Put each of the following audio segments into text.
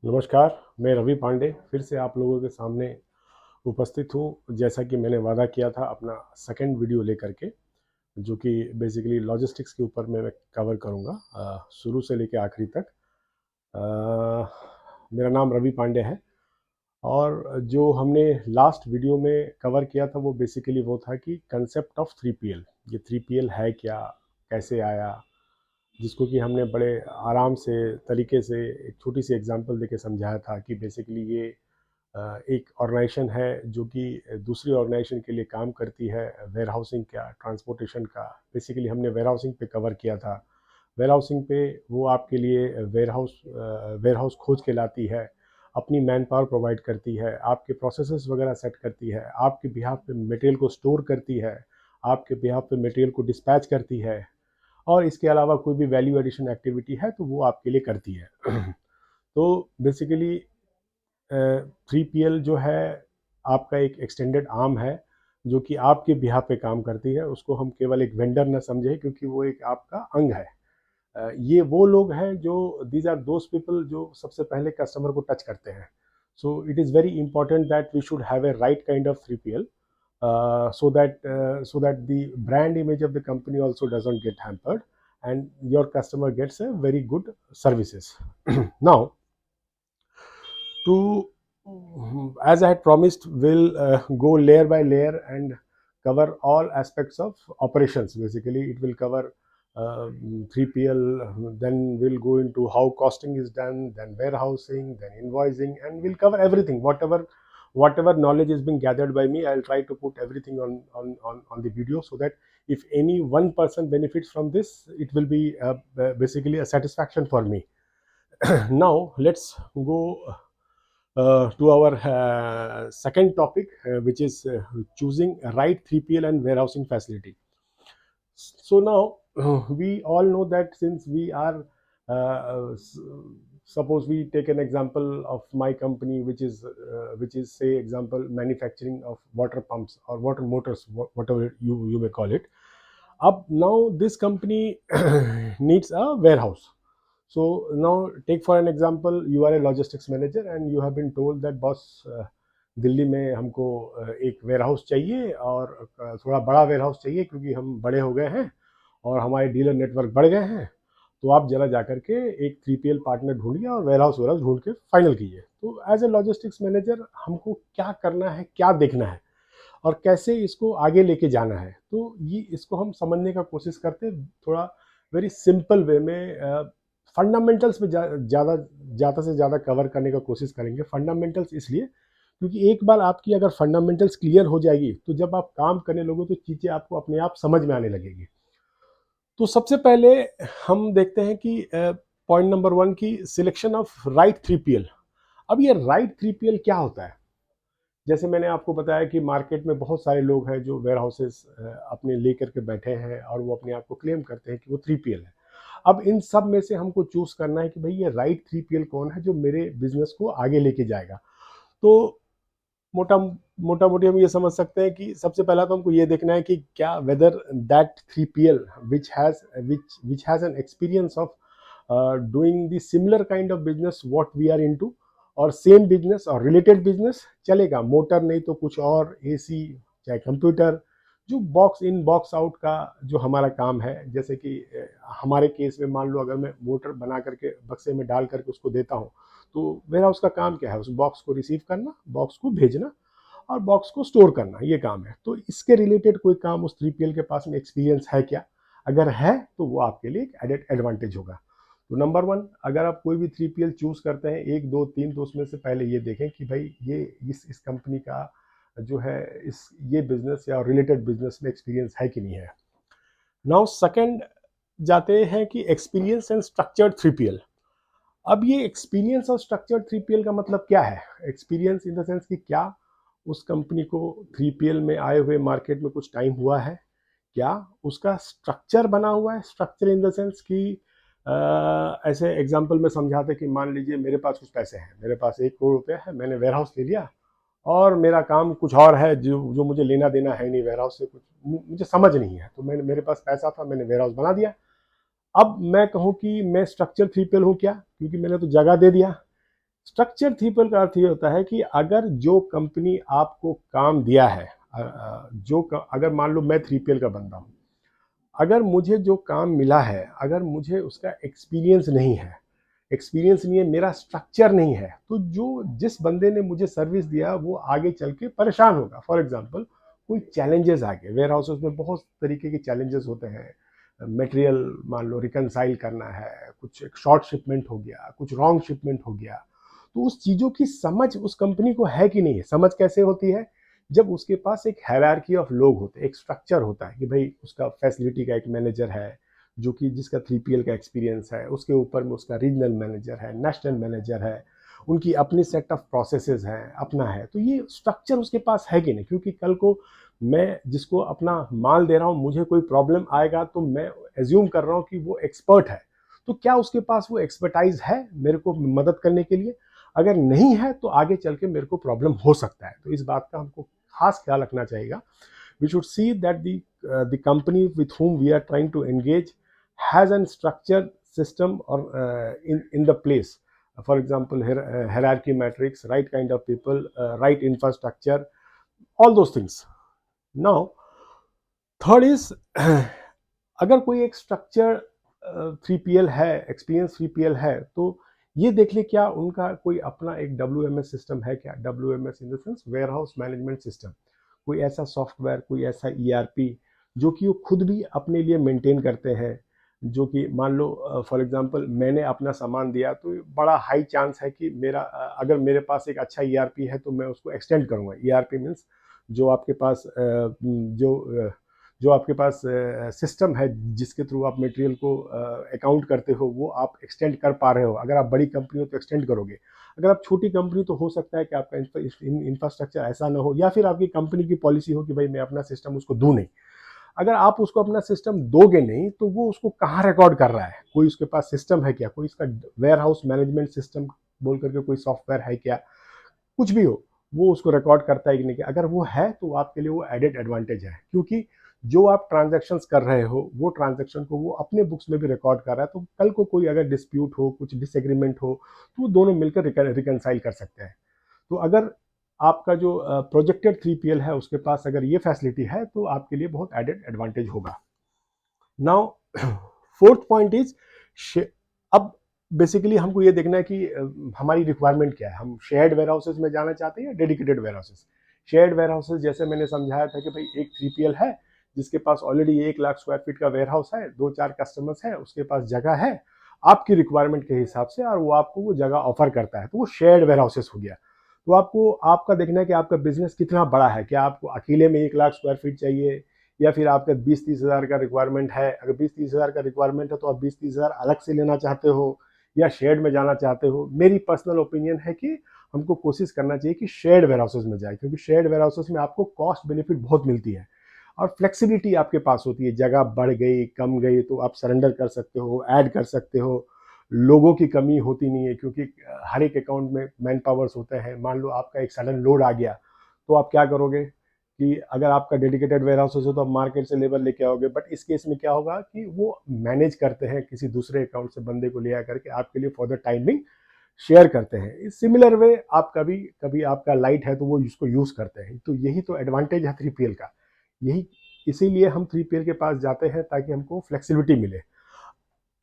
नमस्कार, मैं रवि पांडे फिर से आप लोगों के सामने उपस्थित हूँ। जैसा कि मैंने वादा किया था अपना सेकंड वीडियो लेकर के, जो कि बेसिकली लॉजिस्टिक्स के ऊपर मैं कवर करूँगा शुरू से लेकर आखिरी तक। मेरा नाम रवि पांडे है और जो हमने लास्ट वीडियो में कवर किया था वो बेसिकली वो था कि कंसेप्ट ऑफ 3PL। ये 3PL है क्या, कैसे आया, जिसको कि हमने बड़े आराम से तरीके से एक छोटी सी एग्जांपल देके समझाया था कि बेसिकली ये एक ऑर्गेनाइजेशन है जो कि दूसरी ऑर्गेनाइजेशन के लिए काम करती है, वेयर हाउसिंग का, ट्रांसपोर्टेशन का। बेसिकली हमने वेयर हाउसिंग पे कवर किया था। वेयर हाउसिंग पे वो आपके लिए वेयर हाउस खोज के लाती है, अपनी मैन पावर प्रोवाइड करती है, आपके प्रोसेसेस वगैरह सेट करती है, आपके बिहाफ पे मटेरियल को स्टोर करती है, आपके बिहाफ पे मटेरियल को डिस्पैच करती है, और इसके अलावा कोई भी वैल्यू एडिशन एक्टिविटी है तो वो आपके लिए करती है। तो बेसिकली 3PL जो है आपका एक एक्सटेंडेड आर्म है जो कि आपके बिहाफ पे काम करती है। उसको हम केवल एक वेंडर न समझें, क्योंकि वो एक आपका अंग है। ये वो लोग हैं जो दीज आर दोज पीपल जो सबसे पहले कस्टमर को टच करते हैं। So it is very important that we should have a right kind of 3PL, so that the brand image of the company also doesn't get hampered and your customer gets a very good services. Now, to as I had promised, we'll go layer by layer and cover all aspects of operations. Basically, it will cover 3PL, then we'll go into how costing is done, then warehousing, then invoicing, and we'll cover everything. Whatever knowledge is being gathered by me, I'll try to put everything on the video, so that if any one person benefits from this, it will be basically a satisfaction for me. Now let's go to our second topic, which is choosing a right 3PL and warehousing facility. So now we all know that since we are, suppose we take an example of my company, which is say example manufacturing of water pumps or water motors, whatever you may call it. Up now this company needs a warehouse. So now take for an example, you are a logistics manager and you have been told that boss, Delhi में हमको एक ware house चाहिए, और थोड़ा बड़ा ware house चाहिए क्योंकि हम बड़े हो गए हैं और हमारे डीलर नेटवर्क बढ़ गए हैं। तो आप जरा जा करके एक 3PL पार्टनर ढूंढिए और वेयर हाउस ढूंढ के फाइनल कीजिए। तो एज ए लॉजिस्टिक्स मैनेजर हमको क्या करना है, क्या देखना है और कैसे इसको आगे लेके जाना है, तो ये इसको हम समझने का कोशिश करते हैं थोड़ा वेरी सिंपल वे में। फंडामेंटल्स में ज़्यादा ज़्यादा से ज़्यादा कवर करने का कोशिश करेंगे। फंडामेंटल्स इसलिए क्योंकि एक बार आपकी अगर फंडामेंटल्स क्लियर हो जाएगी तो जब आप काम करने लगोगे तो चीज़ें आपको अपने आप समझ में आने लगेगी। तो सबसे पहले हम देखते हैं कि पॉइंट नंबर 1 की सिलेक्शन ऑफ राइट 3PL। अब ये राइट 3PL क्या होता है? जैसे मैंने आपको बताया कि मार्केट में बहुत सारे लोग हैं जो वेयर हाउसेस अपने लेकर के बैठे हैं और वो अपने आप को क्लेम करते हैं कि वो 3PL है। अब इन सब में से हमको चूज करना है कि भाई ये राइट 3PL कौन है जो मेरे बिजनेस को आगे लेके जाएगा। तो मोटा मोटा मोटी हम ये समझ सकते हैं कि सबसे पहला तो हमको ये देखना है कि क्या whether that 3PL which has an experience of doing the similar kind of business what we are into, और सेम बिजनेस और रिलेटेड बिजनेस चलेगा। मोटर नहीं तो कुछ और, एसी चाहे कंप्यूटर, जो बॉक्स इन बॉक्स आउट का जो हमारा काम है। जैसे कि हमारे केस में मान लो अगर मैं मोटर बना करके बक्से में डाल करके उसको देता हूँ, तो मेरा उसका काम क्या है? उस बॉक्स को रिसीव करना, बॉक्स को भेजना और बॉक्स को स्टोर करना, ये काम है। तो इसके रिलेटेड कोई काम उस 3PL के पास में एक्सपीरियंस है क्या? अगर है तो वो आपके लिए एक एडेड एडवांटेज होगा। तो नंबर 1, अगर आप कोई भी 3PL चूज करते हैं, 1 2 3, तो उसमें से पहले ये देखें कि भाई ये इस कंपनी का जो है इस ये बिजनेस या रिलेटेड बिजनेस में एक्सपीरियंस है कि नहीं है। नाउ सेकंड जाते हैं कि एक्सपीरियंस एंड स्ट्रक्चर्ड 3PL। अब ये एक्सपीरियंस और स्ट्रक्चर्ड 3PL का मतलब क्या है? एक्सपीरियंस इन द सेंस कि क्या उस कंपनी को 3PL में आए हुए मार्केट में कुछ टाइम हुआ है, क्या उसका स्ट्रक्चर बना हुआ है? स्ट्रक्चर इन द सेंस कि ऐसे एग्जांपल में समझाते कि मान लीजिए मेरे पास कुछ पैसे हैं, मेरे पास 1 करोड़ रुपये है, मैंने वेयर हाउस ले लिया और मेरा काम कुछ और है जो जो मुझे लेना देना है नहीं वेयर हाउस से, कुछ मुझे समझ नहीं है। तो मेरे पास पैसा था, मैंने वेयर हाउस बना दिया। अब मैं कहूँ कि मैं स्ट्रक्चर 3PL हूँ क्या? क्योंकि मैंने तो जगह दे दिया। स्ट्रक्चर थीपल का अर्थ ये होता है कि अगर जो कंपनी आपको काम दिया है, अगर मान लो मैं 3PL का बंदा हूँ, अगर मुझे जो काम मिला है, अगर मुझे उसका एक्सपीरियंस नहीं है, मेरा स्ट्रक्चर नहीं है, तो जो जिस बंदे ने मुझे सर्विस दिया वो आगे चल के परेशान होगा। फॉर एग्जांपल, कोई चैलेंजेस आ गए, वेयर हाउसेस में बहुत तरीके के चैलेंजेस होते हैं। मटेरियल मान लो रिकनसाइल करना है, कुछ एक शॉर्ट शिपमेंट हो गया, कुछ रॉन्ग शिपमेंट हो गया, तो उस चीज़ों की समझ उस कंपनी को है कि नहीं है। समझ कैसे होती है? जब उसके पास एक हायरार्की ऑफ लोग होते हैं, एक स्ट्रक्चर होता है कि भाई उसका फैसिलिटी का एक मैनेजर है जो कि जिसका 3PL का एक्सपीरियंस है, उसके ऊपर में उसका रीजनल मैनेजर है, नेशनल मैनेजर है, उनकी अपनी सेट ऑफ प्रोसेसेस हैं, अपना है। तो ये स्ट्रक्चर उसके पास है कि नहीं? क्योंकि कल को मैं जिसको अपना माल दे रहा हूँ, मुझे कोई प्रॉब्लम आएगा तो मैं एज्यूम कर रहा हूँ कि वो एक्सपर्ट है, तो क्या उसके पास वो एक्सपर्टाइज है मेरे को मदद करने के लिए? अगर नहीं है तो आगे चल के मेरे को प्रॉब्लम हो सकता है। तो इस बात का हमको खास ख्याल रखना चाहिए। We should see that the company with whom we are trying to engage has a structured system or in the place. For example, hierarchy matrix, right kind of people, right infrastructure, all those things. Now, third is अगर कोई एक structure 3PL है, experience 3PL है, तो ये देख ले क्या उनका कोई अपना एक WMS सिस्टम है क्या? WMS in the sense warehouse management system. कोई ऐसा सॉफ्टवेयर, कोई ऐसा ERP जो कि वो खुद भी अपने लिए मेंटेन करते हैं, जो कि मान लो फॉर एग्जांपल मैंने अपना सामान दिया तो बड़ा हाई चांस है कि अगर मेरे पास एक अच्छा ERP है तो मैं उसको एक्सटेंड करूँगा। ERP मीन्स जो आपके पास जो आपके पास सिस्टम है जिसके थ्रू आप मटेरियल को अकाउंट करते हो, वो आप एक्सटेंड कर पा रहे हो। अगर आप बड़ी कंपनी हो तो एक्सटेंड करोगे। अगर आप छोटी कंपनी तो हो सकता है कि आपका इंफ्रास्ट्रक्चर ऐसा ना हो, या फिर आपकी कंपनी की पॉलिसी हो कि भाई मैं अपना सिस्टम उसको दूं नहीं। अगर आप उसको अपना सिस्टम दोगे नहीं तो वो उसको कहाँ रिकॉर्ड कर रहा है? कोई उसके पास सिस्टम है क्या? कोई इसका वेयर हाउस मैनेजमेंट सिस्टम बोल करके कोई सॉफ्टवेयर है क्या? कुछ भी हो, वो उसको रिकॉर्ड करता है कि नहीं? अगर वो है तो आपके लिए वो एडेड एडवांटेज है, क्योंकि जो आप ट्रांजैक्शंस कर रहे हो वो ट्रांजैक्शन को वो अपने बुक्स में भी रिकॉर्ड कर रहा है। तो कल को कोई अगर डिस्प्यूट हो, कुछ डिसएग्रीमेंट हो, तो वो दोनों मिलकर रिकनसाइल कर सकते हैं। तो अगर आपका जो प्रोजेक्टेड 3PL है उसके पास अगर ये फैसिलिटी है तो आपके लिए बहुत एडेड एडवांटेज होगा। नाउ फोर्थ पॉइंट इज, अब बेसिकली हमको ये देखना है कि हमारी रिक्वायरमेंट क्या है। हम शेयर्ड वेयर हाउसेज में जाना चाहते हैं या dedicated warehouses? Shared warehouses जैसे मैंने समझाया था कि भाई एक 3PL है जिसके पास ऑलरेडी 1 लाख स्क्वायर फीट का वेयर हाउस है, 2-4 कस्टमर्स है, उसके पास जगह है आपकी रिक्वायरमेंट के हिसाब से, और वो आपको वो जगह ऑफर करता है, तो वो शेयर्ड वेयर हाउसेज हो गया। तो आपको आपका देखना है कि आपका बिजनेस कितना बड़ा है। क्या आपको अकेले में 1 लाख स्क्वायर फीट चाहिए, या फिर आपका 20-30 हज़ार का रिक्वायरमेंट है? अगर 20-30 हज़ार का रिक्वायरमेंट है तो आप 20-30 हज़ार अलग से लेना चाहते हो या शेड में जाना चाहते हो? मेरी पर्सनल ओपिनियन है कि हमको कोशिश करना चाहिए कि शेड वेयर हाउसेज में जाए, क्योंकि शेड वेयर हाउसेज में आपको कॉस्ट बेनिफिट बहुत मिलती है और फ्लेक्सिबिलिटी आपके पास होती है। जगह बढ़ गई, कम गई, तो आप सरेंडर कर सकते हो, ऐड कर सकते हो। लोगों की कमी होती नहीं है, क्योंकि हर एक अकाउंट में मैन पावर्स होते हैं। मान लो आपका एक सडन लोड आ गया तो आप क्या करोगे कि अगर आपका डेडिकेटेड वेयर हाउस हो तो आप मार्केट से लेबर लेके आओगे, बट इस केस में क्या होगा कि वो मैनेज करते हैं, किसी दूसरे अकाउंट से बंदे को ले आकर के आपके लिए फॉर द टाइमिंग शेयर करते हैं। इस सिमिलर वे आप कभी कभी आपका लाइट है तो वो इसको यूज करते हैं। तो यही तो एडवांटेज है 3PL का। यही इसीलिए हम 3PL के पास जाते हैं ताकि हमको फ्लेक्सिबिलिटी मिले।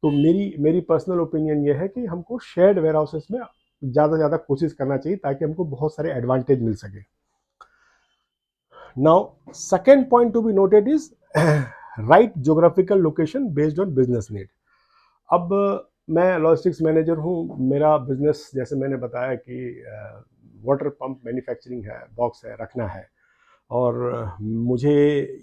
तो मेरी मेरी पर्सनल ओपिनियन ये है कि हमको शेयर्ड वेयर हाउसेस में ज़्यादा से ज़्यादा कोशिश करना चाहिए ताकि हमको बहुत सारे एडवांटेज मिल सके। Now, second point to be noted is right geographical location based on business need. अब मैं लॉजिस्टिक्स मैनेजर हूँ, मेरा बिजनेस जैसे मैंने बताया कि वाटर पंप मैन्युफैक्चरिंग है, बॉक्स है, रखना है, और मुझे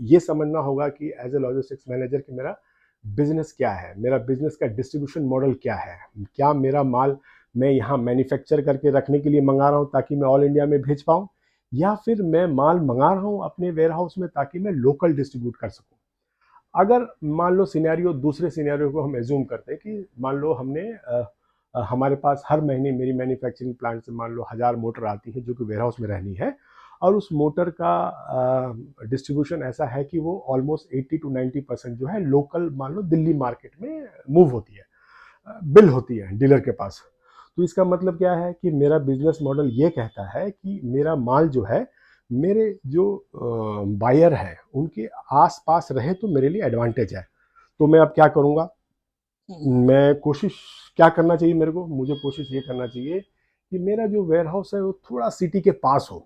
ये समझना होगा कि एज ए लॉजिस्टिक्स मैनेजर कि मेरा बिजनेस क्या है, मेरा बिजनेस का डिस्ट्रीब्यूशन मॉडल क्या है। क्या मेरा माल मैं यहाँ मैन्युफैक्चर करके रखने के लिए मंगा रहा हूँ ताकि मैं ऑल इंडिया में भेज पाऊँ, या फिर मैं माल मंगा रहा हूँ अपने वेयर हाउस में ताकि मैं लोकल डिस्ट्रीब्यूट कर सकूँ। अगर मान लो सिनेरियो, दूसरे सिनेरियो को हम एज्यूम करते हैं कि मान लो हमारे पास हर महीने मेरी मैन्युफैक्चरिंग प्लांट से मान लो 1000 मोटर आती है जो कि वेयर हाउस में रहनी है, और उस मोटर का डिस्ट्रीब्यूशन ऐसा है कि वो ऑलमोस्ट 80-90% जो है लोकल मान लो दिल्ली मार्केट में मूव होती है, बिल होती है डीलर के पास। तो इसका मतलब क्या है कि मेरा बिजनेस मॉडल ये कहता है कि मेरा माल जो है मेरे जो बायर है उनके आसपास रहे तो मेरे लिए एडवांटेज है। तो मैं अब क्या करूँगा, मैं कोशिश क्या करना चाहिए मेरे को, मुझे कोशिश ये करना चाहिए कि मेरा जो वेयर हाउस है वो थोड़ा सिटी के पास हो।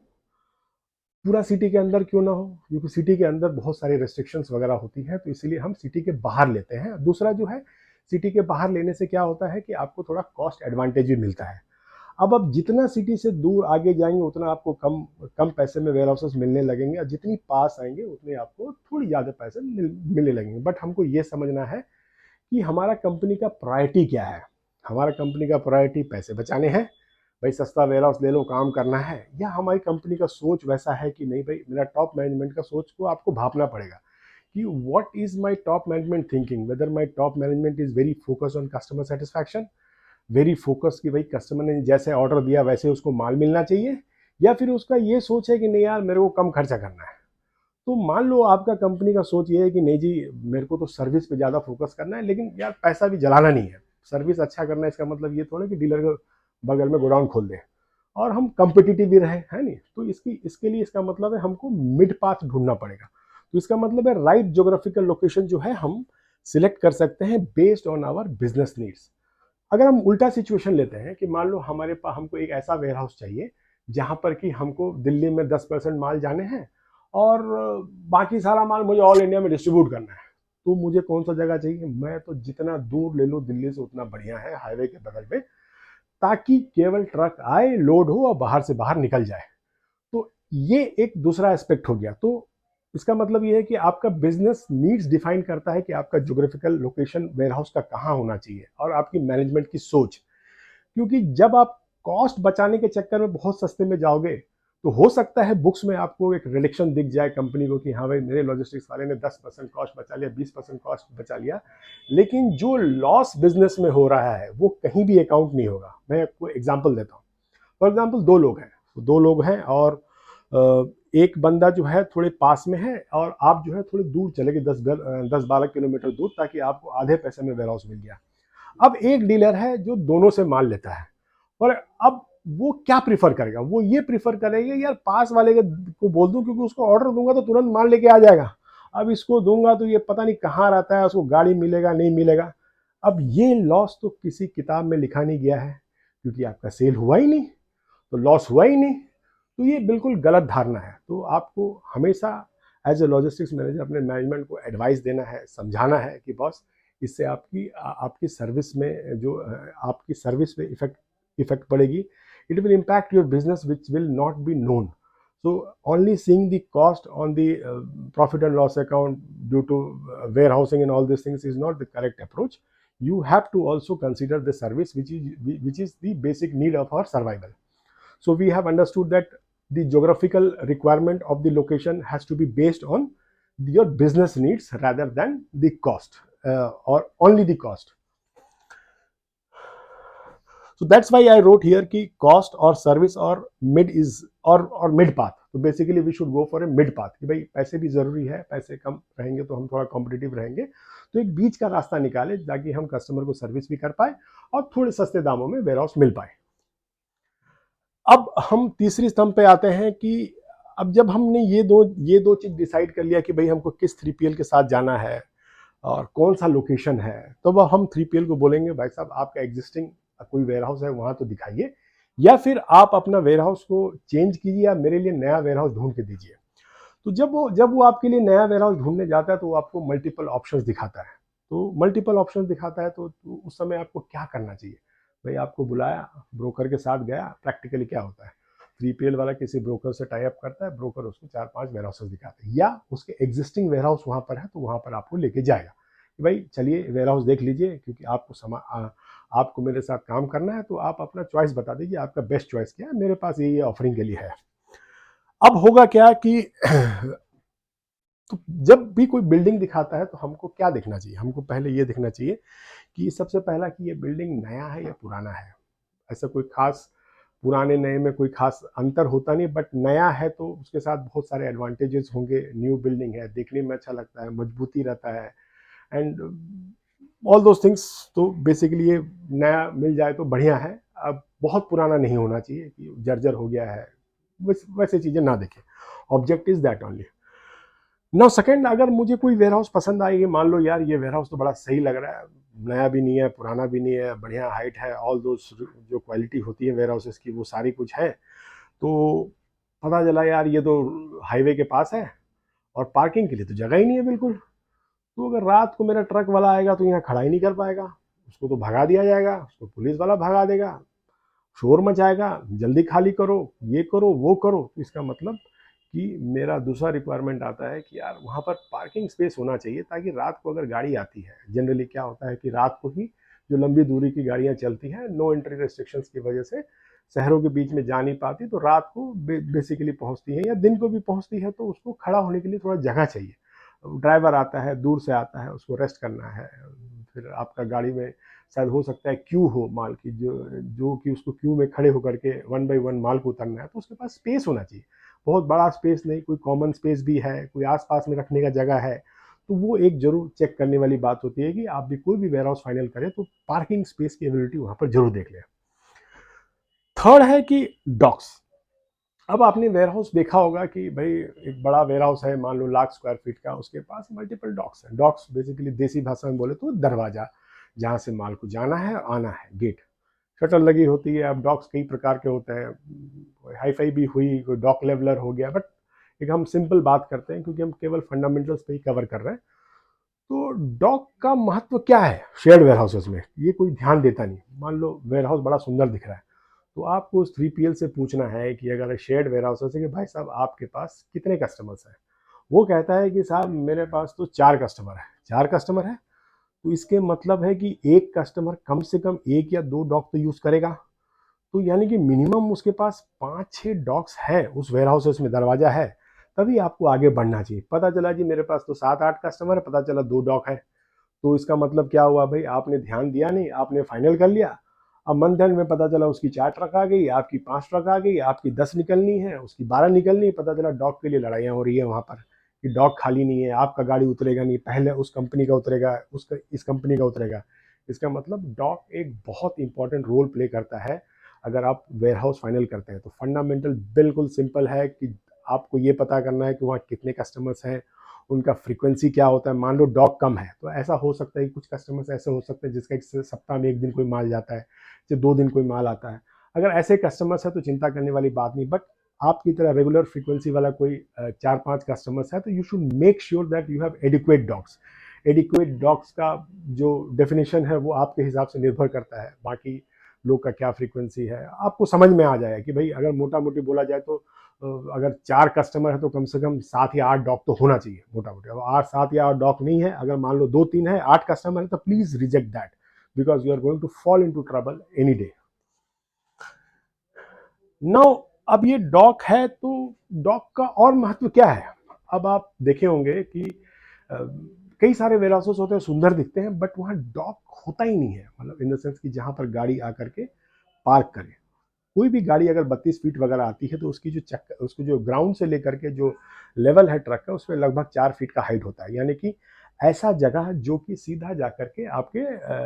पूरा सिटी के अंदर क्यों ना हो, क्योंकि सिटी के अंदर बहुत सारी रेस्ट्रिक्शंस वगैरह होती हैं, तो इसीलिए हम सिटी के बाहर लेते हैं। दूसरा जो है, सिटी के बाहर लेने से क्या होता है कि आपको थोड़ा कॉस्ट एडवांटेज भी मिलता है। अब जितना सिटी से दूर आगे जाएंगे उतना आपको कम कम पैसे में वेयर हाउसेस मिलने लगेंगे, और जितनी पास आएंगे उतने आपको थोड़ी ज़्यादा पैसे मिलने लगेंगे। बट हमको ये समझना है कि हमारा कंपनी का प्रायोरिटी क्या है। हमारा कंपनी का प्रायोरिटी पैसे बचाने हैं, भाई सस्ता वेयर हाउस ले लो काम करना है, या हमारी कंपनी का सोच वैसा है कि नहीं भाई, मेरा टॉप मैनेजमेंट का सोच को आपको भापना पड़ेगा कि what is my top management thinking, whether my top management is very focus on customer satisfaction, very focus कि भाई कस्टमर ने जैसे ऑर्डर दिया वैसे उसको माल मिलना चाहिए, या फिर उसका ये सोच है कि नहीं यार मेरे को कम खर्चा करना है। तो मान लो आपका कंपनी का सोच ये है कि नहीं जी, मेरे को तो सर्विस पे ज़्यादा फोकस करना है, लेकिन यार पैसा भी जलाना नहीं है, सर्विस अच्छा करना है, इसका मतलब ये थोड़ा कि डीलर के बगल में गोडाउन खोल दें और हम कंपिटिटिव भी रहे, है नहीं। तो इसके लिए इसका मतलब है हमको मिड पाथ ढूंढना पड़ेगा। तो इसका मतलब है राइट ज्योग्राफिकल लोकेशन जो है हम सिलेक्ट कर सकते हैं based on our business needs. अगर हम उल्टा सिचुएशन लेते हैं कि मान लो हमारे पास हमको एक ऐसा वेयर हाउस चाहिए जहां पर कि हमको दिल्ली में 10% माल जाने हैं और बाकी सारा माल मुझे ऑल इंडिया में डिस्ट्रीब्यूट करना है, तो मुझे कौन सा जगह चाहिए, मैं तो जितना दूर ले लूँ दिल्ली से उतना बढ़िया है, हाईवे के बगल में, ताकि केवल ट्रक आए, लोड हो और बाहर से बाहर निकल जाए। तो ये एक दूसरा एस्पेक्ट हो गया। तो इसका मतलब ये है कि आपका बिजनेस नीड्स डिफाइन करता है कि आपका ज्योग्राफिकल लोकेशन वेयर हाउस का कहाँ होना चाहिए, और आपकी मैनेजमेंट की सोच। क्योंकि जब आप कॉस्ट बचाने के चक्कर में बहुत सस्ते में जाओगे तो हो सकता है बुक्स में आपको एक रिडक्शन दिख जाए कंपनी को कि हाँ भाई मेरे लॉजिस्टिक्स वाले ने 10% कॉस्ट बचा लिया, 20% कॉस्ट बचा लिया, लेकिन जो लॉस बिजनेस में हो रहा है वो कहीं भी अकाउंट नहीं होगा। मैं आपको एग्जांपल देता हूँ। फॉर एग्जांपल दो लोग हैं और एक बंदा जो है थोड़े पास में है और आप जो है थोड़े दूर चले गए, 10-12 किलोमीटर दूर, ताकि आपको आधे पैसे में वेयर हाउस मिल गया। अब एक डीलर है जो दोनों से माल लेता है, और अब वो क्या प्रीफर करेगा, वो ये प्रीफर करेगा यार पास वाले को बोल दूं, क्योंकि उसको ऑर्डर दूंगा तो तुरंत माल लेके आ जाएगा। अब इसको दूंगा तो ये पता नहीं कहाँ रहता है, उसको गाड़ी मिलेगा नहीं मिलेगा। अब ये लॉस तो किसी किताब में लिखा नहीं गया है, क्योंकि आपका सेल हुआ ही नहीं, तो लॉस हुआ ही नहीं। तो ये बिल्कुल गलत धारणा है। तो आपको हमेशा एज ए लॉजिस्टिक्स मैनेजर अपने मैनेजमेंट को एडवाइस देना है, समझाना है कि बॉस इससे आपकी सर्विस में जो आपकी सर्विस पे इफेक्ट पड़ेगी। It will impact your business which will not be known. So only seeing the cost on the profit and loss account due to warehousing and all this things is not the correct approach. You have to also consider the service which is the basic need of our survival. So we have understood that the geographical requirement of the location has to be based on your business needs rather than the cost, or only the cost. So that's why I wrote here कि cost और service और mid is और mid path. तो basically we should go for a mid path कि भाई पैसे भी जरूरी है, पैसे कम रहेंगे तो हम थोड़ा कॉम्पिटिटिव रहेंगे, तो एक बीच का रास्ता निकाले ताकि हम कस्टमर को सर्विस भी कर पाए और थोड़े सस्ते दामों में वेयर हाउस मिल पाए। अब हम तीसरी स्तंभ पे आते हैं कि अब जब हमने ये दो चीज डिसाइड कर लिया कि भाई हमको किस 3PL के साथ जाना है और कौन सा लोकेशन है, तो वह हम 3PL को बोलेंगे भाई साहब आपका एग्जिस्टिंग कोई वेयर हाउस है वहां तो दिखाइए, या फिर आप अपना वेयर हाउस को चेंज कीजिए या मेरे लिए नया वेयर हाउस ढूंढ के दीजिए। तो जब वो आपके लिए नया वेयर हाउस ढूंढने जाता है तो वो आपको मल्टीपल ऑप्शंस दिखाता है। तो मल्टीपल ऑप्शंस दिखाता है तो उस समय आपको क्या करना चाहिए, भाई आपको बुलाया, ब्रोकर के साथ गया, प्रैक्टिकली क्या होता है 3PL वाला किसी ब्रोकर से टाई अप करता है, ब्रोकर उसको 4-5 वेयर हाउसेस दिखाते हैं, या उसके एग्जिस्टिंग वेयर हाउस वहां पर है तो वहां पर आपको लेके जाएगा कि भाई चलिए वेयर हाउस देख लीजिए, क्योंकि आपको मेरे साथ काम करना है, तो आप अपना चॉइस बता दीजिए, आपका बेस्ट चॉइस क्या है, मेरे पास ये ऑफरिंग के लिए है। अब होगा क्या कि तो जब भी कोई बिल्डिंग दिखाता है तो हमको क्या देखना चाहिए, हमको पहले ये देखना चाहिए कि सबसे पहला कि ये बिल्डिंग नया है या पुराना है। ऐसा कोई खास पुराने नए में कोई खास अंतर होता नहीं, बट नया है तो उसके साथ बहुत सारे एडवांटेजेस होंगे। न्यू बिल्डिंग है, देखने में अच्छा लगता है, मजबूती रहता है, एंड ऑल दोज थिंग्स। तो बेसिकली ये नया मिल जाए तो बढ़िया है। अब बहुत पुराना नहीं होना चाहिए कि जर्जर हो गया है, वैसे चीज़ें ना देखें। Object is that only. Now second, अगर मुझे कोई वेयर हाउस पसंद आएगी, मान लो यार ये वेयर हाउस तो बड़ा सही लग रहा है, नया भी नहीं है पुराना भी नहीं है, बढ़िया हाइट है, ऑल दो जो क्वालिटी होती है वेयर हाउसेस की वो सारी कुछ है, तो पता चला यार ये तो हाईवे के पास है और पार्किंग के लिए तो जगह ही नहीं है बिल्कुल। तो अगर रात को मेरा ट्रक वाला आएगा तो यहाँ खड़ा ही नहीं कर पाएगा, उसको तो भगा दिया जाएगा, उसको पुलिस वाला भगा देगा, शोर मचाएगा, जल्दी खाली करो, ये करो वो करो। तो इसका मतलब कि मेरा दूसरा रिक्वायरमेंट आता है कि यार वहाँ पर पार्किंग स्पेस होना चाहिए, ताकि रात को अगर गाड़ी आती है, जनरली क्या होता है कि रात को ही जो लंबी दूरी की गाड़ियाँ चलती हैं, नो एंट्री रेस्ट्रिक्शंस की वजह से शहरों के बीच में जा नहीं पाती, तो रात को बेसिकली पहुँचती है, या दिन को भी पहुँचती है, तो उसको खड़ा होने के लिए थोड़ा जगह चाहिए। ड्राइवर आता है, दूर से आता है, उसको रेस्ट करना है, फिर आपका गाड़ी में शायद हो सकता है क्यू हो माल की, जो कि उसको क्यू में खड़े होकर के वन बाई वन माल को उतरना है, तो उसके पास स्पेस होना चाहिए। बहुत बड़ा स्पेस नहीं, कोई कॉमन स्पेस भी है, कोई आसपास में रखने का जगह है, तो वो एक जरूर चेक करने वाली बात होती है कि आप भी कोई भी वेयर हाउस फाइनल करें तो पार्किंग स्पेस की अवेलेबिलिटी वहां पर जरूर देख लें। थर्ड है कि डॉक्स। अब आपने वेयर हाउस देखा होगा कि भाई एक बड़ा वेयर हाउस है, मान लो 1,00,000 स्क्वायर फीट का, उसके पास मल्टीपल डॉक्स हैं। डॉक्स बेसिकली देसी भाषा में बोले तो दरवाजा, जहाँ से माल को जाना है और आना है, गेट। शटर लगी होती है। अब डॉक्स कई प्रकार के होते हैं, कोई हाई फाई भी हुई, कोई डॉक लेवलर हो गया, बट एक हम सिंपल बात करते हैं क्योंकि हम केवल फंडामेंटल्स पे ही कवर कर रहे हैं। तो डॉक का महत्व क्या है शेयर्ड वेयर हाउसेस में, ये कोई ध्यान देता नहीं। मान लो वेयर हाउस बड़ा सुंदर दिख रहा है, तो आपको उस 3PL से पूछना है कि अगर शेयर्ड वेयर हाउस है कि भाई साहब आपके पास कितने कस्टमर्स हैं। वो कहता है कि साहब मेरे पास तो 4 कस्टमर है। 4 कस्टमर है तो इसके मतलब है कि एक कस्टमर कम से कम 1 या 2 डॉग तो यूज करेगा। तो यानी कि मिनिमम उसके पास 5-6 डॉग्स है उस वेयर हाउस में, दरवाजा है, तभी आपको आगे बढ़ना चाहिए। पता चला जी मेरे पास तो 7-8 कस्टमर है, पता चला 2 डॉग है, तो इसका मतलब क्या हुआ भाई, आपने ध्यान दिया नहीं, आपने फाइनल कर लिया। अब मंथ एंड में पता चला उसकी 4 ट्रक आ गई, आपकी 5 ट्रक आ गई, आपकी 10 निकलनी है, उसकी 12 निकलनी है। पता चला डॉग के लिए लड़ाइयाँ हो रही है वहाँ पर कि डॉग खाली नहीं है, आपका गाड़ी उतरेगा नहीं, पहले उस कंपनी का उतरेगा, उसका इस कंपनी का उतरेगा। इसका मतलब डॉग एक बहुत इंपॉर्टेंट रोल प्ले करता है अगर आप वेयर हाउस फाइनल करते हैं। तो फंडामेंटल बिल्कुल सिंपल है कि आपको ये पता करना है कि वहाँ कितने कस्टमर्स हैं, उनका फ्रीक्वेंसी क्या होता है। मान लो डॉग कम है तो ऐसा हो सकता है कि कुछ कस्टमर्स ऐसे हो सकते हैं जिसका एक सप्ताह में 1 दिन कोई माल जाता है, या 2 दिन कोई माल आता है। अगर ऐसे कस्टमर्स है तो चिंता करने वाली बात नहीं, बट आपकी तरह रेगुलर फ्रीक्वेंसी वाला कोई 4-5 कस्टमर्स है तो you should make sure that you have adequate dogs. Adequate dogs का जो डेफिनेशन है वो आपके हिसाब से निर्भर करता है, बाकी लोग का क्या फ्रीक्वेंसी है आपको समझ में आ जाएगा कि भाई अगर मोटा मोटी बोला जाए तो अगर 4 कस्टमर है तो कम से कम 7 या 8 डॉग तो होना चाहिए मोटा मोटी। अब 8-7 या 8 डॉग नहीं है, अगर मान लो 2-3 है, 8 कस्टमर है, तो please reject that because you are going to fall in to trouble any day. Now अब ये डॉग है तो डॉग का और महत्व क्या है। अब आप देखे होंगे कि कई सारे वेयर हाउसेस होते हैं, सुंदर दिखते हैं, बट वहाँ डॉग होता ही नहीं है, मतलब इन द सेंस कि जहाँ पर गाड़ी आकर के पार्क करे। कोई भी गाड़ी अगर 32 फीट वगैरह आती है तो उसकी जो चक्कर, उसको जो ग्राउंड से लेकर के जो लेवल है ट्रक का, उसमें लगभग 4 फीट का हाइट होता है। यानी कि ऐसा जगह जो कि सीधा जाकर के आपके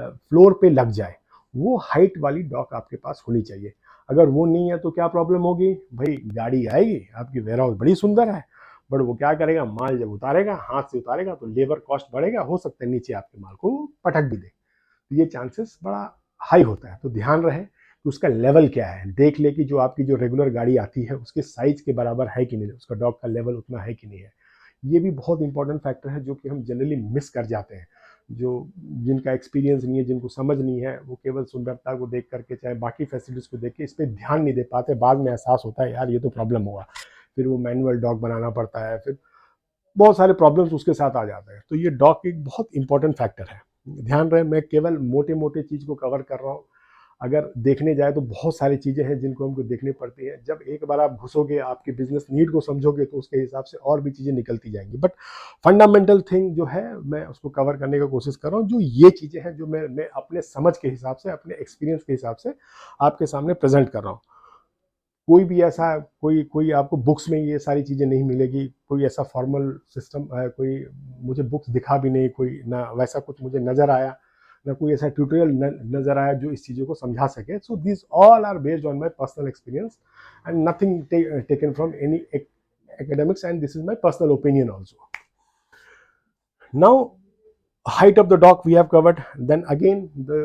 फ्लोर पे लग जाए, वो हाइट वाली डॉक आपके पास होनी चाहिए। अगर वो नहीं है तो क्या प्रॉब्लम होगी भाई, गाड़ी आएगी, आपकी वेयर हाउस बड़ी सुंदर है, बट वो क्या करेगा, माल जब उतारेगा, हाथ से उतारेगा तो लेबर कॉस्ट बढ़ेगा, हो सकता है नीचे आपके माल को पटक भी दे। तो ये चांसेस बड़ा हाई होता है। तो ध्यान रहे कि उसका लेवल क्या है, देख ले कि जो आपकी जो रेगुलर गाड़ी आती है उसके साइज के बराबर है कि नहीं, उसका डॉग का लेवल उतना है कि नहीं है। ये भी बहुत इंपॉर्टेंट फैक्टर है जो कि हम जनरली मिस कर जाते हैं। जो जिनका एक्सपीरियंस नहीं है, जिनको समझ नहीं है, वो केवल सुंदरता को देख करके, चाहे बाकी फैसिलिटीज को देख के इस पर ध्यान नहीं दे पाते। बाद में एहसास होता है यार ये तो प्रॉब्लम होगा, फिर वो मैनुअल डॉग बनाना पड़ता है, फिर बहुत सारे प्रॉब्लम्स उसके साथ आ जाते हैं। तो ये डॉग एक बहुत इंपॉर्टेंट फैक्टर है। ध्यान रहे मैं केवल मोटे मोटे चीज़ को कवर कर रहा हूँ, अगर देखने जाए तो बहुत सारी चीज़ें हैं जिनको हमको देखनी पड़ती है। जब एक बार आप घुसोगे, आपकी बिजनेस नीड को समझोगे, तो उसके हिसाब से और भी चीज़ें निकलती जाएंगी। बट फंडामेंटल थिंग जो है मैं उसको कवर करने का कोशिश कर रहा हूँ। जो ये चीज़ें हैं जो मैं अपने समझ के हिसाब से, अपने एक्सपीरियंस के हिसाब से आपके सामने प्रेजेंट कर रहा हूँ। कोई भी ऐसा कोई कोई आपको बुक्स में ये सारी चीज़ें नहीं मिलेगी, कोई ऐसा फॉर्मल सिस्टम है, कोई मुझे बुक्स दिखा भी नहीं, कोई ना वैसा कुछ मुझे नज़र आया, ना कोई ऐसा ट्यूटोरियल नज़र आया जो इस चीज़ों को समझा सके. So this all are based on my personal experience and nothing taken from any academics, and this is my personal opinion also. Now, height of the dock we have covered. Then again, the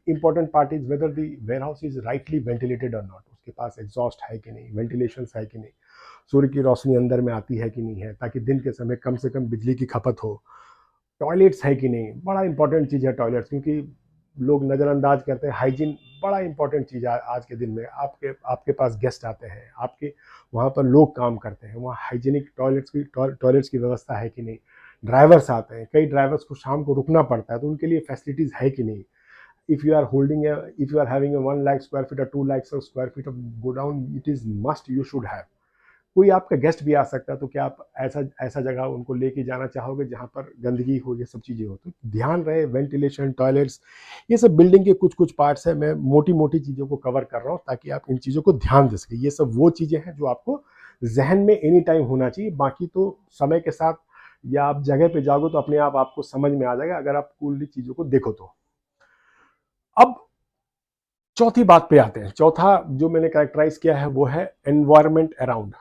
important part is whether the warehouse is rightly ventilated or not. उसके पास exhaust है कि नहीं, ventilation है कि नहीं, सूर्य की रोशनी अंदर में आती है कि नहीं है, ताकि दिन के समय कम से कम बिजली की खपत हो. टॉयलेट्स है कि नहीं, बड़ा इंपॉर्टेंट चीज़ है टॉयलेट्स, क्योंकि लोग नज़रअंदाज करते हैं. हाइजीन बड़ा इंपॉर्टेंट चीज़ है आज के दिन में. आपके आपके पास गेस्ट आते हैं, आपके वहाँ पर लोग काम करते हैं, वहाँ हाइजीनिक टॉयलेट्स की व्यवस्था है कि नहीं. ड्राइवर्स आते हैं, कई ड्राइवर्स को शाम को रुकना पड़ता है, तो उनके लिए फैसिलिटीज़ है कि नहीं. if you are having a 1 lakh square feet or 2 lakh square feet of go down, it is must you should have. कोई आपका गेस्ट भी आ सकता है, तो क्या आप ऐसा ऐसा जगह उनको लेके जाना चाहोगे जहाँ पर गंदगी हो, ये सब चीज़ें हो. तो ध्यान रहे, वेंटिलेशन, टॉयलेट्स, ये सब बिल्डिंग के कुछ कुछ पार्ट्स है. मैं मोटी मोटी चीज़ों को कवर कर रहा हूँ ताकि आप इन चीज़ों को ध्यान दे सकें. ये सब वो चीज़ें हैं जो आपको जहन में एनी टाइम होना चाहिए. बाकी तो समय के साथ या आप जगह पे जाओगे तो अपने आप आपको समझ में आ जाएगा, अगर आप कूलली चीज़ों को देखो तो. अब चौथी बात पे आते हैं. चौथा जो मैंने कैरेक्टराइज किया है वो है एनवायरमेंट अराउंड.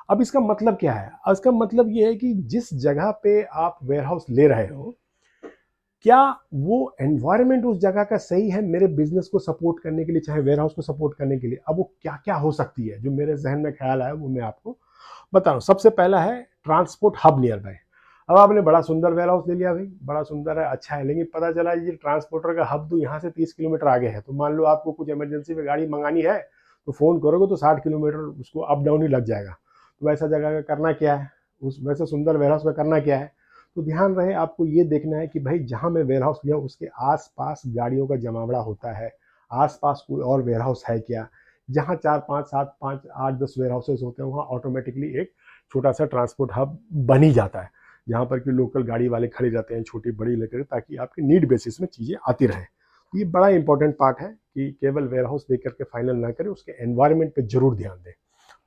अब इसका मतलब क्या है? इसका मतलब ये है कि जिस जगह पे आप वेयरहाउस ले रहे हो, क्या वो एनवायरमेंट उस जगह का सही है मेरे बिजनेस को सपोर्ट करने के लिए, चाहे वेयरहाउस को सपोर्ट करने के लिए. अब वो क्या क्या हो सकती है जो मेरे जहन में ख्याल आया वो मैं आपको बता रहा हूँ. सबसे पहला है ट्रांसपोर्ट हब नियर बाय. अब आपने बड़ा सुंदर वेयरहाउस ले लिया, भाई बड़ा सुंदर है, अच्छा है, लेकिन पता चला ये ट्रांसपोर्टर का हब तो यहाँ से 30 किलोमीटर आगे है. तो मान लो आपको कुछ इमरजेंसी में गाड़ी मंगानी है, तो फ़ोन करोगे तो 60 किलोमीटर उसको अप डाउन ही लग जाएगा. तो वैसा जगह का करना क्या है, उस वैसे सुंदर वेयरहाउस का करना क्या है. तो ध्यान रहे, आपको ये देखना है कि भाई जहाँ मैं वेयरहाउस लिया उसके आसपास गाड़ियों का जमावड़ा होता है, आसपास कोई और वेयरहाउस है क्या. जहाँ 4 5 7 5 8 10 वेयरहाउसेज होते हैं, वहाँ ऑटोमेटिकली एक छोटा सा ट्रांसपोर्ट हब बन ही जाता है, जहाँ पर कि लोकल गाड़ी वाले खड़े रहते हैं, छोटी बड़ी लेकर, ताकि आपकी नीड बेसिस में चीज़ें आती रहें. तो ये बड़ा इंपॉर्टेंट पार्ट है कि केवल वेयरहाउस देख करके फाइनल ना करें, उसके एनवायरनमेंट पे जरूर ध्यान दें.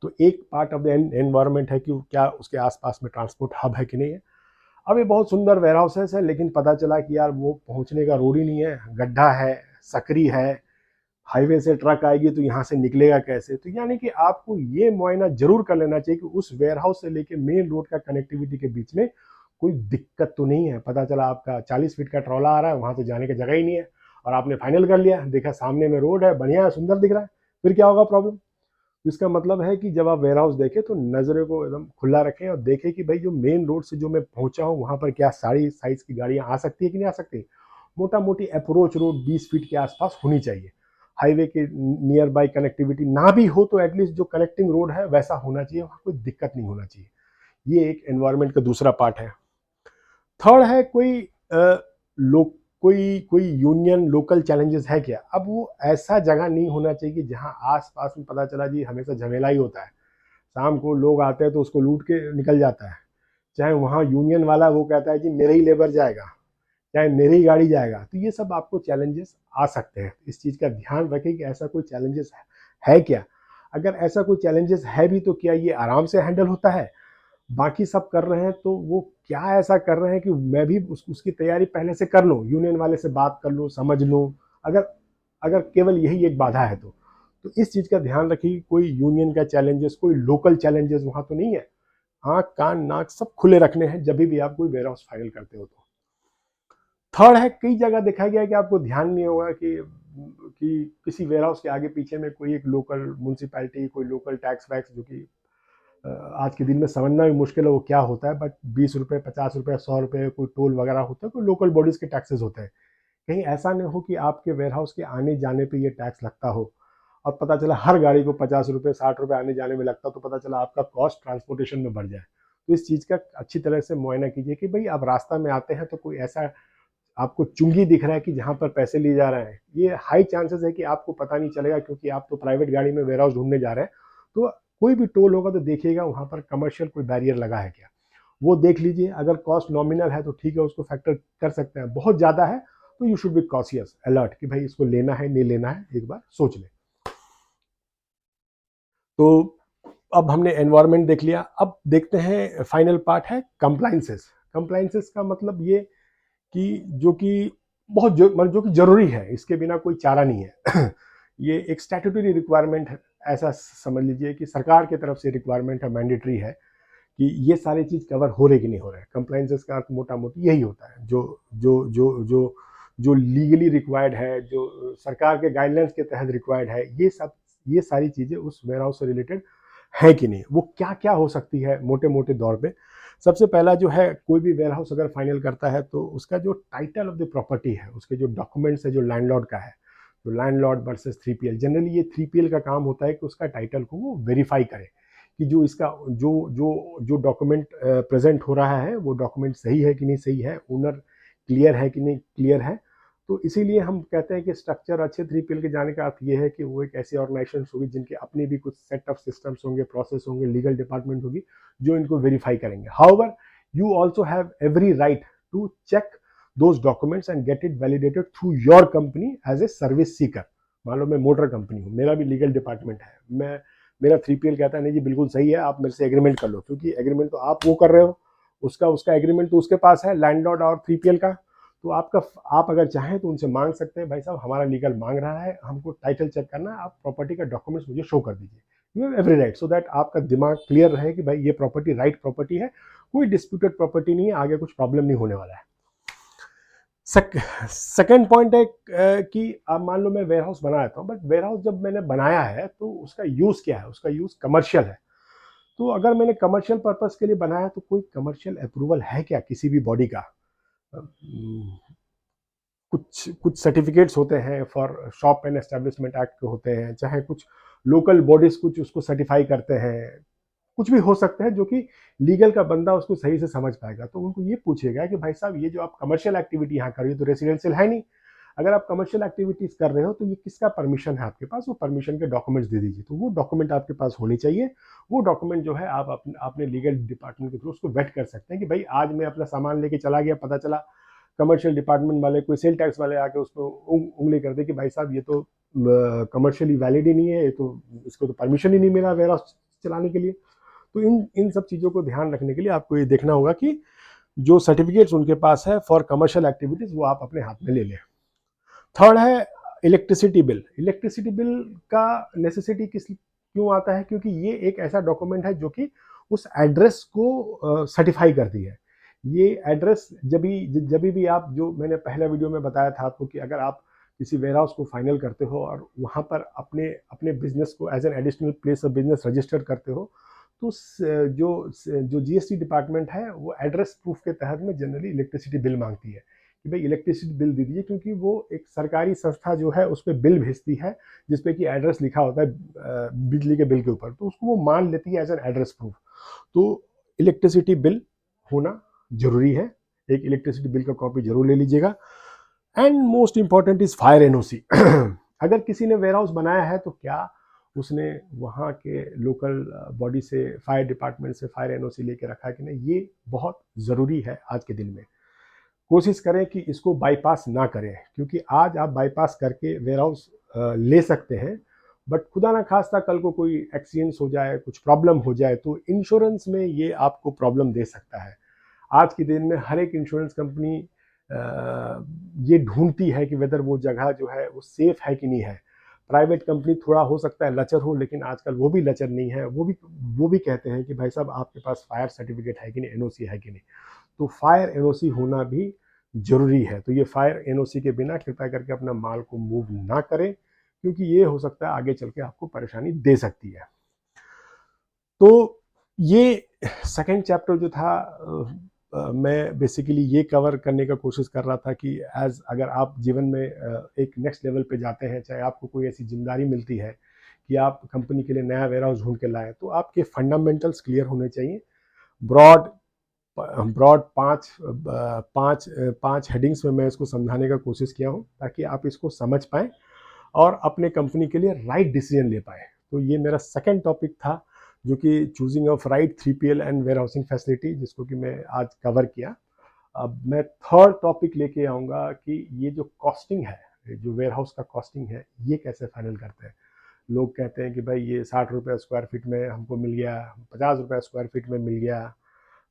तो एक पार्ट ऑफ द एनवायरनमेंट है कि क्या उसके आसपास में ट्रांसपोर्ट हब है कि नहीं है. अब ये बहुत सुंदर वेयरहाउस है, लेकिन पता चला कि यार वो पहुंचने का रोड ही नहीं है, गड्ढा है, सकरी है, हाईवे से ट्रक आएगी तो यहाँ से निकलेगा कैसे. तो यानी कि आपको ये मुआयना जरूर कर लेना चाहिए कि उस वेयरहाउस से लेके मेन रोड का कनेक्टिविटी के बीच में कोई दिक्कत तो नहीं है. पता चला आपका 40 फीट का ट्रॉला आ रहा है, वहां से जाने की जगह ही नहीं है, और आपने फाइनल कर लिया, देखा सामने में रोड है, बढ़िया है, सुंदर दिख रहा है, फिर क्या होगा प्रॉब्लम. इसका मतलब है कि जब आप वेयरहाउस देखें तो नज़रों को एकदम खुला रखें और देखें कि भाई जो मेन रोड से जो मैं पहुंचा हूँ वहां पर क्या सारी साइज की गाड़ियां आ सकती है कि नहीं आ सकती. मोटा मोटी अप्रोच रोड 20 फीट के आसपास होनी चाहिए. हाईवे के नियर बाई कनेक्टिविटी ना भी हो तो एटलीस्ट जो कनेक्टिंग रोड है वैसा होना चाहिए, वहाँ कोई दिक्कत नहीं होना चाहिए. ये एक एनवायरनमेंट का दूसरा पार्ट है. थर्ड है कोई लोग कोई कोई यूनियन लोकल चैलेंजेस है क्या. अब वो ऐसा जगह नहीं होना चाहिए कि जहाँ आस पास में पता चला जी हमेशा झमेला ही होता है, शाम को लोग आते हैं तो उसको लूट के निकल जाता है, चाहे वहाँ यूनियन वाला वो कहता है जी मेरे ही लेबर जाएगा, चाहे मेरी ही गाड़ी जाएगा. तो ये सब आपको चैलेंजेस आ सकते हैं. इस चीज़ का ध्यान रखें कि ऐसा कोई चैलेंजेस है क्या. अगर ऐसा कोई चैलेंजेस है भी तो क्या ये आराम से हैंडल होता है, बाकी सब कर रहे हैं तो वो क्या ऐसा कर रहे हैं कि मैं भी उसकी तैयारी पहले से कर लूँ, यूनियन वाले से बात कर लूँ, समझ लूँ. अगर अगर केवल यही एक बाधा है तो इस चीज़ का ध्यान रखिए, कोई यूनियन का चैलेंजेस, कोई लोकल चैलेंजेस वहाँ तो नहीं है. आँख कान नाक सब खुले रखने हैं जब भी आप कोई वेयरहाउस फाइनल करते हो. तो थर्ड है, कई जगह देखा गया है कि आपको ध्यान नहीं होगा कि किसी वेयरहाउस के आगे पीछे में कोई एक लोकल म्यूनसिपैलिटी, कोई लोकल टैक्स वैक्स, जो कि आज के दिन में समझना भी मुश्किल है वो क्या होता है, बट 20 रुपये, 50 रुपये, 100 रुपये कोई टोल वगैरह होता है, कोई लोकल बॉडीज़ के टैक्सेस होते हैं. कहीं ऐसा नहीं हो कि आपके वेयरहाउस के आने जाने पे ये टैक्स लगता हो, और पता चला हर गाड़ी को 50 रुपये, 60 रुपये आने जाने में लगता, तो पता चला आपका कॉस्ट ट्रांसपोर्टेशन में बढ़ जाए. तो इस चीज़ का अच्छी तरह से मुआयना कीजिए कि भाई आप रास्ता में आते हैं तो कोई ऐसा आपको चुंगी दिख रहा है कि जहाँ पर पैसे लिए जा रहे हैं, ये हाई चांसेस है कि आपको पता नहीं चलेगा, क्योंकि आप तो प्राइवेट गाड़ी में वेयरहाउस ढूंढने जा रहे हैं. तो कोई भी टोल होगा तो देखिएगा वहाँ पर कमर्शियल कोई बैरियर लगा है क्या, वो देख लीजिए. अगर कॉस्ट नॉमिनल है तो ठीक है, उसको फैक्टर कर सकते हैं. बहुत ज़्यादा है तो you should be cautious alert कि भाई इसको लेना है नहीं लेना है, एक बार सोच लें. तो अब हमने एनवायरनमेंट देख लिया. अब देखते हैं फाइनल पार्ट है कंप्लाइंसेस. कंप्लाइंसेस का मतलब ये कि जो कि बहुत मतलब जो कि ज़रूरी है, इसके बिना कोई चारा नहीं है। ये एक स्टैट्यूटरी रिक्वायरमेंट है, ऐसा समझ लीजिए कि सरकार की तरफ से रिक्वायरमेंट है, मैंडेटरी है कि ये सारी चीज़ कवर हो रहे कि नहीं हो रहे हैं। कंप्लाइंसेस का अर्थ मोटा मोटी यही होता है, जो जो जो जो जो लीगली रिक्वायर्ड है, जो सरकार के गाइडलाइंस के तहत रिक्वायर्ड है, ये सारी चीज़ें उस वेयर हाउस से रिलेटेड है कि नहीं। वो क्या क्या हो सकती है मोटे मोटे दौर पे। सबसे पहला जो है, कोई भी वेयर हाउस अगर फाइनल करता है तो उसका जो टाइटल ऑफ द प्रॉपर्टी है, उसके जो डॉक्यूमेंट्स है, जो लैंडलॉर्ड का है, तो लैंडलॉर्ड वर्सेस 3PL, जनरली ये 3PL का काम होता है कि उसका टाइटल को वो वेरीफाई करे कि जो इसका जो जो जो डॉक्यूमेंट प्रेजेंट हो रहा है वो डॉक्यूमेंट सही है कि नहीं सही है, ओनर क्लियर है कि नहीं क्लियर है। तो इसीलिए हम कहते हैं कि स्ट्रक्चर अच्छे 3PL के जाने का अर्थ ये है कि वो एक ऐसी ऑर्गेनाइजेशन होगी जिनके अपने भी कुछ सेट ऑफ सिस्टम्स होंगे, प्रोसेस होंगे, लीगल डिपार्टमेंट होगी जो इनको वेरीफाई करेंगे। However you also have every right to check those documents and get it validated through your company as a service seeker। मान लो मैं मोटर कंपनी हूँ, मेरा भी लीगल डिपार्टमेंट है, मैं मेरा 3PL कहता है नहीं जी बिल्कुल सही है, आप मेरे से एग्रीमेंट कर लो, क्योंकि एग्रीमेंट तो आप वो कर रहे हो, उसका उसका एग्रीमेंट तो उसके पास है, लैंडलॉर्ड और 3PL का। तो आप अगर चाहें तो उनसे मांग सकते हैं, भाई साहब हमारा लीगल मांग रहा है, हमको टाइटल चेक करना है, आप प्रॉपर्टी का डॉक्यूमेंट्स मुझे शो कर दीजिए। You have every right, so that आपका दिमाग क्लियर रहे कि भाई ये प्रॉपर्टी राइट प्रॉपर्टी है, कोई डिस्प्यूटेड प्रॉपर्टी नहीं है, आगे कुछ प्रॉब्लम नहीं होने वाला है। सेकेंड पॉइंट है कि अब मान लो मैं वेयर हाउस बना लेता हूँ, बट वेयर हाउस जब मैंने बनाया है तो उसका यूज क्या है, उसका यूज कमर्शियल है। तो अगर मैंने कमर्शियल पर्पस के लिए बनाया तो कोई कमर्शियल अप्रूवल है क्या किसी भी बॉडी का? कुछ कुछ सर्टिफिकेट्स होते हैं for shop and establishment act के होते हैं, चाहे कुछ लोकल बॉडीज कुछ उसको सर्टिफाई करते हैं, कुछ भी हो सकता है जो कि लीगल का बंदा उसको सही से समझ पाएगा। तो उनको ये पूछेगा कि भाई साहब ये जो आप कमर्शियल एक्टिविटी यहाँ कर रही हो तो रेसिडेंशियल है नहीं, अगर आप कमर्शियल एक्टिविटीज कर रहे हो तो ये किसका परमिशन है आपके पास, वो परमिशन के डॉक्यूमेंट्स दे दीजिए। तो वो डॉक्यूमेंट आपके पास होने चाहिए। वो डॉक्यूमेंट जो है आप अपने लीगल डिपार्टमेंट के थ्रू उसको वेट कर सकते हैं कि भाई आज मैं अपना सामान लेके चला गया, पता चला कमर्शियल डिपार्टमेंट वाले, कोई सेल टैक्स वाले आके उसको उंगली कर दे कि भाई साहब ये तो कमर्शियली वैलिड ही नहीं है, ये तो इसको तो परमिशन ही नहीं मिला वेयर हाउस चलाने के लिए। तो इन इन सब चीज़ों को ध्यान रखने के लिए आपको ये देखना होगा कि जो सर्टिफिकेट्स उनके पास है फॉर कमर्शियल एक्टिविटीज वो आप अपने हाथ में ले लें। थर्ड है इलेक्ट्रिसिटी बिल। इलेक्ट्रिसिटी बिल का नेसेसिटी किस क्यों आता है, क्योंकि ये एक ऐसा डॉक्यूमेंट है जो कि उस एड्रेस को सर्टिफाई करती है। ये एड्रेस जब भी आप, जो मैंने पहले वीडियो में बताया था आपको कि अगर आप किसी वेयर हाउस को फाइनल करते हो और वहाँ पर अपने अपने बिजनेस को as an additional place of business register करते हो, तो जो जीएसटी डिपार्टमेंट है वो एड्रेस प्रूफ के तहत में जनरली इलेक्ट्रिसिटी बिल मांगती है कि भाई इलेक्ट्रिसिटी बिल दे दीजिए, क्योंकि वो एक सरकारी संस्था जो है उस पर बिल भेजती है जिसपे कि एड्रेस लिखा होता है बिजली के बिल के ऊपर, तो उसको वो मान लेती है एज एन एड्रेस प्रूफ। तो इलेक्ट्रिसिटी बिल होना जरूरी है, एक इलेक्ट्रिसिटी बिल का कॉपी जरूर ले लीजिएगा। And most important is fire NOC. अगर किसी ने वेयर हाउस बनाया है तो क्या उसने वहाँ के लोकल बॉडी से, फायर डिपार्टमेंट से फायर एनओसी लेके रखा है कि नहीं, ये बहुत ज़रूरी है आज के दिन में। कोशिश करें कि इसको बाईपास ना करें, क्योंकि आज आप बाईपास करके वेयर हाउस ले सकते हैं, बट खुदा ना खास्ता कल को कोई एक्सीडेंट हो जाए, कुछ प्रॉब्लम हो जाए तो इंश्योरेंस में ये आपको प्रॉब्लम दे सकता है। आज के दिन में हर एक इंश्योरेंस कंपनी ये ढूंढती है कि वेदर वो जगह जो है वो सेफ है कि नहीं है। प्राइवेट कंपनी थोड़ा हो सकता है लचर हो, लेकिन आजकल वो भी लचर नहीं है, वो भी कहते हैं कि भाई साहब आपके पास फायर सर्टिफिकेट है कि नहीं, एनओसी है कि नहीं। तो फायर एनओसी होना भी जरूरी है। तो ये फायर एनओसी के बिना कृपया करके अपना माल को मूव ना करें, क्योंकि ये हो सकता है आगे चल के आपको परेशानी दे सकती है। तो ये सेकंड चैप्टर जो था, मैं बेसिकली ये कवर करने का कोशिश कर रहा था कि अगर आप जीवन में एक नेक्स्ट लेवल पे जाते हैं, चाहे आपको कोई ऐसी जिम्मेदारी मिलती है कि आप कंपनी के लिए नया वेयर हाउस ढूंढ के लाएं, तो आपके फंडामेंटल्स क्लियर होने चाहिए। ब्रॉड ब्रॉड पांच हेडिंग्स में मैं इसको समझाने का कोशिश किया हूँ ताकि आप इसको समझ पाएँ और अपने कंपनी के लिए राइट डिसीजन ले पाए। तो ये मेरा सेकंड टॉपिक था, जो कि choosing of right 3PL and warehousing facility, जिसको कि मैं आज कवर किया। अब मैं थर्ड टॉपिक लेके आऊँगा कि ये जो कॉस्टिंग है, जो वेयर हाउस का कॉस्टिंग है, ये कैसे फाइनल करते हैं। लोग कहते हैं कि भाई ये 60 रुपये स्क्वायर फीट में हमको मिल गया, 50 रुपये स्क्वायर फीट में मिल गया,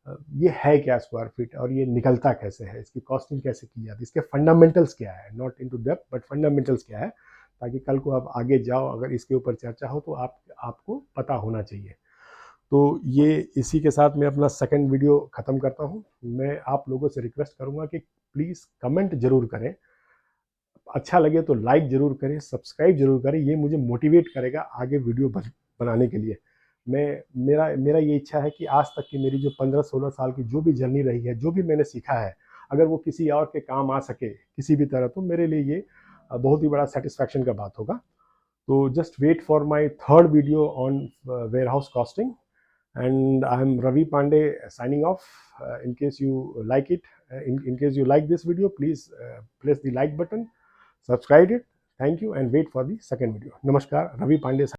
ये है क्या स्क्वायर फीट और ये निकलता कैसे है, इसकी कॉस्टिंग कैसे की जाती है, इसके फंडामेंटल्स क्या है, not into depth but fundamentals क्या है, ताकि कल को आप आगे जाओ अगर इसके ऊपर चर्चा हो तो आपको पता होना चाहिए। तो ये इसी के साथ मैं अपना सेकंड वीडियो ख़त्म करता हूँ। मैं आप लोगों से रिक्वेस्ट करूँगा कि प्लीज़ कमेंट ज़रूर करें, अच्छा लगे तो लाइक ज़रूर करें, सब्सक्राइब ज़रूर करें, ये मुझे मोटिवेट करेगा आगे वीडियो बनाने के लिए। मेरा मेरा ये इच्छा है कि आज तक की मेरी जो 15-16 साल की जो भी जर्नी रही है, जो भी मैंने सीखा है, अगर वो किसी और के काम आ सके किसी भी तरह, तो मेरे लिए ये बहुत ही बड़ा सेटिस्फैक्शन का बात होगा। तो just wait for my third video on warehouse costing, and I'm Ravi Pandey signing off. In case you like it, in case you like this video, please press the like button, subscribe it. Thank you, and wait for the second video. Namaskar, Ravi Pandey.